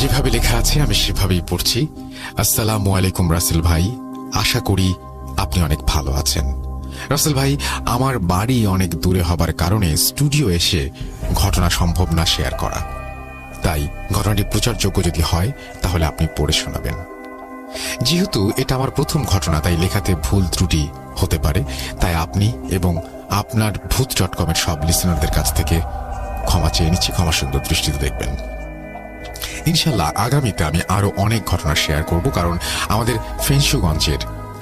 যেভাবে লেখা আছে আমি সেভাবেই পড়ছি। আসসালামু আলাইকুম রাসেল ভাই, আশা করি আপনি অনেক ভালো আছেন। রাসেল ভাই, আমার বাড়ি অনেক দূরে হবার কারণে স্টুডিও এসে ঘটনা সম্ভব না শেয়ার করা, তাই ঘটনাটি প্রচারযোগ্য যদি হয় তাহলে আপনি পড়ে শোনাবেন। যেহেতু এটা আমার প্রথম ঘটনা তাই লেখাতে ভুল ত্রুটি হতে পারে, তাই আপনি এবং আপনার ভূত.কমের সব লিসেনারদের কাছ থেকে ক্ষমা চেয়ে নিচ্ছি, ক্ষমা সুন্দর দৃষ্টিতে দেখবেন। ইনশাল্লাহ আগামীতে আমি আরো অনেক ঘটনা শেয়ার করব, কারণ আমাদের ফেঞ্চুগঞ্জের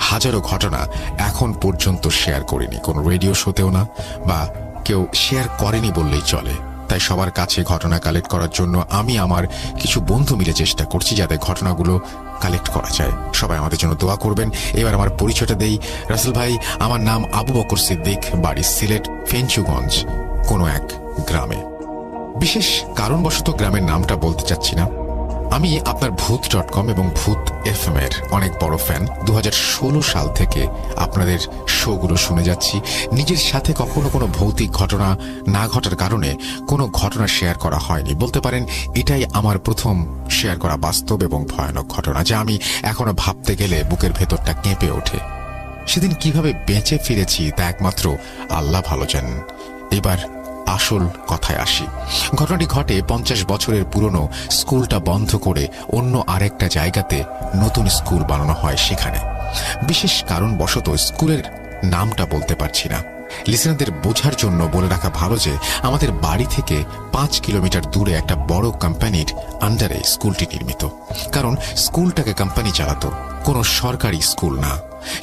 হাজারো ঘটনা এখন পর্যন্ত শেয়ার করিনি, কোনো রেডিও শোতেও না, বা কেউ শেয়ার করেনি বললেই চলে। তাই সবার কাছে ঘটনা কালেক্ট করার জন্য আমি আমার কিছু বন্ধু মিলে চেষ্টা করছি যাতে ঘটনাগুলো কালেক্ট করা যায়। সবাই আমাদের জন্য দোয়া করবেন। এবার আমার পরিচয়টা দেই। রাসেল ভাই, আমার নাম আবু বকর সিদ্দিক, বাড়ি সিলেট ফেঞ্চুগঞ্জ কোনো এক গ্রামে। বিশেষ কারণবশত গ্রামের নামটা বলতে চাচ্ছি না। আমি আপনার ভূত.কম এবং ভূত FM এর অনেক বড় ফ্যান। 2016 সাল থেকে আপনাদের শোগুলো শুনে যাচ্ছি। নিজের সাথে কখনো কোনো ভৌতিক ঘটনা না ঘটার কারণে কোনো ঘটনা শেয়ার করা হয়নি। বলতে পারেন এটাই আমার প্রথম শেয়ার করা বাস্তব এবং ভয়ানক ঘটনা, যা আমি এখনো ভাবতে গেলে বুকের ভেতরটা কেঁপে ওঠে। সেদিন কিভাবে বেঁচে ফিরেছি তা একমাত্র আল্লাহ ভালো জানেন। এবার আসল কথায় আসি। ঘটনাটি ঘটে 50 বছরের পুরনো স্কুলটা বন্ধ করে অন্য আরেকটা জায়গাতে নতুন স্কুল বানানো হয়। সেখানে বিশেষ কারণবশত স্কুলের নামটা বলতে পারছি না। লিসেনারদের বোঝার জন্য বলে রাখা ভালো যে আমাদের বাড়ি থেকে 5 কিলোমিটার দূরে একটা বড় কোম্পানির আন্ডারে স্কুলটি নির্মিত। কারণ স্কুলটাকে কোম্পানি চালাতো, কোনো সরকারি স্কুল না।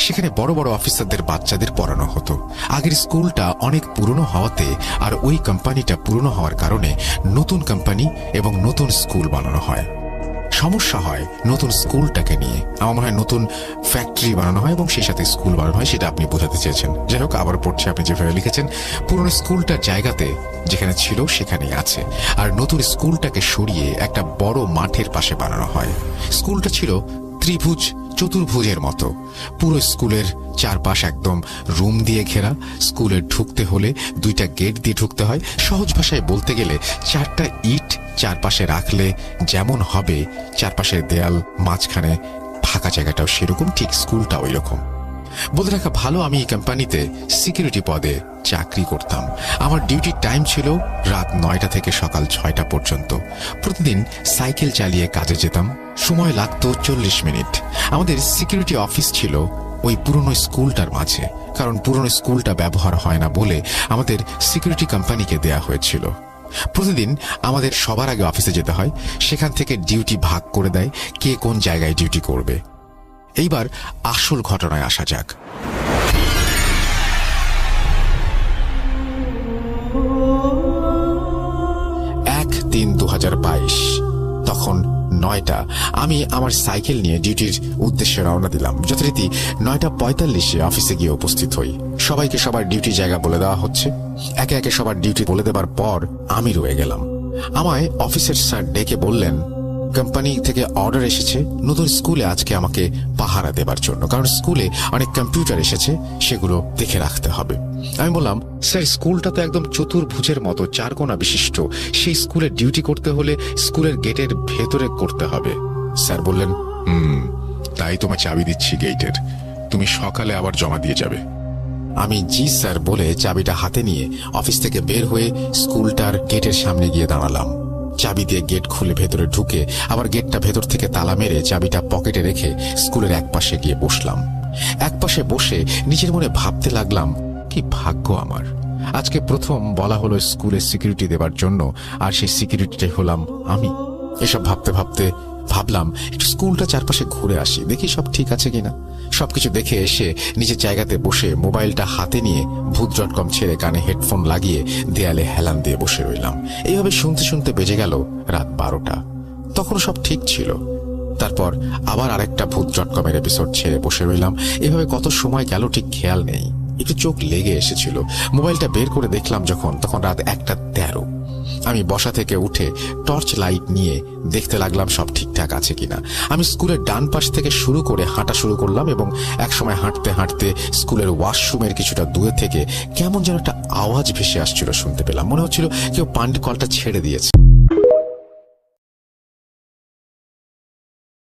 সেখানে বড় বড় অফিসারদের বাচ্চাদের পড়ানো হতো। আগের স্কুলটা অনেক পুরনো হওয়াতে আর ওই কোম্পানিটা পুরনো হওয়ার কারণে নতুন কোম্পানি এবং নতুন স্কুল বানানো হয়। সমস্যা হয় নতুন স্কুলটাকে নিয়ে। আমার মনে হয় নতুন ফ্যাক্টরি বানানো হয় এবং সেই সাথে স্কুল বানানো হয়, সেটা আপনি বোঝাতে চেয়েছেন। যাই হোক, আবার পড়ছে আপনি যেভাবে লিখেছেন। পুরনো স্কুলটার জায়গাতে যেখানে ছিল সেখানেই আছে, আর নতুন স্কুলটাকে সরিয়ে একটা বড় মাঠের পাশে বানানো হয়। স্কুলটা ছিল ত্রিভুজ চতুর্ভুজের মতো। পুরো স্কুলের চারপাশ একদম রুম দিয়ে ঘেরা। স্কুলে ঢুকতে হলে 2টা গেট দিয়ে ঢুকতে হয়। সহজ ভাষায় বলতে গেলে 4টা ইট চারপাশে রাখলে যেমন হবে, চারপাশের দেয়াল, মাঝখানে ফাঁকা জায়গাটাও সেরকম, ঠিক স্কুলটা ওই রকম। বলে রাখা ভালো, আমি এই কোম্পানিতে সিকিউরিটি পদে চাকরি করতাম। আমার ডিউটির টাইম ছিল রাত 9টা থেকে সকাল 6টা পর্যন্ত। প্রতিদিন সাইকেল চালিয়ে কাজে যেতাম। সময় লাগতো 40 মিনিট। আমাদের সিকিউরিটি অফিস ছিল ওই পুরনো স্কুলটার মাঝে, কারণ পুরনো স্কুলটা ব্যবহার হয় না বলে আমাদের সিকিউরিটি কোম্পানিকে দেয়া হয়েছিল। প্রতিদিন আমাদের সবার আগে অফিসে যেতে হয়। সেখান থেকে ডিউটি ভাগ করে দেয়, কে কোন জায়গায় ডিউটি করবে। এইবার আসল ঘটনায় আসা যাক। 1/3/2022 তখন 9টা। আমি আমার সাইকেল নিয়ে ডিউটির উদ্দেশ্যে রওনা দিলাম। যথারীতি 9:45 অফিসে গিয়ে উপস্থিত হই। সবাইকে সবার ডিউটি জায়গা বলে দেওয়া হচ্ছে। একে একে সবার ডিউটি বলে দেবার পর আমি রয়ে গেলাম। আমায় অফিসের স্যার ডেকে বললেন, কোম্পানি থেকে অর্ডার এসেছে নতুন স্কুলে আজকে আমাকে পাহারা দেবার জন্য, কারণ স্কুলে অনেক কম্পিউটার এসেছে, সেগুলো দেখে রাখতে হবে। আমি বললাম, স্যার স্কুলটা তো একদম চতুর্ভুজের মতো, 4 কোণা বিশিষ্ট। সেই স্কুলে ডিউটি করতে হলে স্কুলের গেটের ভেতরে করতে হবে। স্যার বললেন, তাই তোমার চাবি দিচ্ছি গেটের, তুমি সকালে আবার জমা দিয়ে যাবে। আমি জি স্যার বলে চাবিটা হাতে নিয়ে অফিস থেকে বের হয়ে স্কুলটার গেটের সামনে গিয়ে দাঁড়ালাম। চাবি দিয়ে গেট খুলে ভেতরে ঢুকে আবার গেটটা ভেতর থেকে তালা মেরে চাবিটা পকেটে রেখে স্কুলের একপাশে গিয়ে বসলাম। একপাশে বসে নিজের মনে ভাবতে লাগলাম, কি ভাগ্য আমার, আজকে প্রথম বলা হলো স্কুলে সিকিউরিটি দেবার জন্য, আর সেই সিকিউরিটিটাই হলাম আমি। এসব ভাবতে ভাবতে ভাবলাম একটু স্কুলটা চারপাশে ঘুরে আসি, দেখি সব ঠিক আছে কিনা। সবকিছু দেখে এসে নিজের জায়গাতে বসে মোবাইলটা হাতে নিয়ে ভূত.কম ছেড়ে কানে হেডফোন লাগিয়ে দেয়ালে হেলান দিয়ে বসে রইলাম। এইভাবে শুনতে শুনতে বেজে গেল রাত 12টা। তখন সব ঠিক ছিল। তারপর আবার আরেকটা ভূত.কমের এপিসোড ছেড়ে বসে রইলাম। এভাবে কত সময় গেল ঠিক খেয়াল নেই। একটু চোখ লেগে এসেছিল। মোবাইলটা বের করে দেখলাম তখন রাত 1:13। আমি বসা থেকে উঠে টর্চ লাইট নিয়ে দেখতে লাগলাম সব ঠিকঠাক আছে কিনা। আমি স্কুলের ডান পাশ থেকে শুরু করে হাঁটা শুরু করলাম এবং একসময় হাঁটতে হাঁটতে স্কুলের ওয়াশরুমের কিছুটা দূরে থেকে কেমন যেন একটা আওয়াজ ভেসে আসছিল, শুনতে পেলাম। মনে হচ্ছিল কেউ পানির কলটা ছেড়ে দিয়েছে।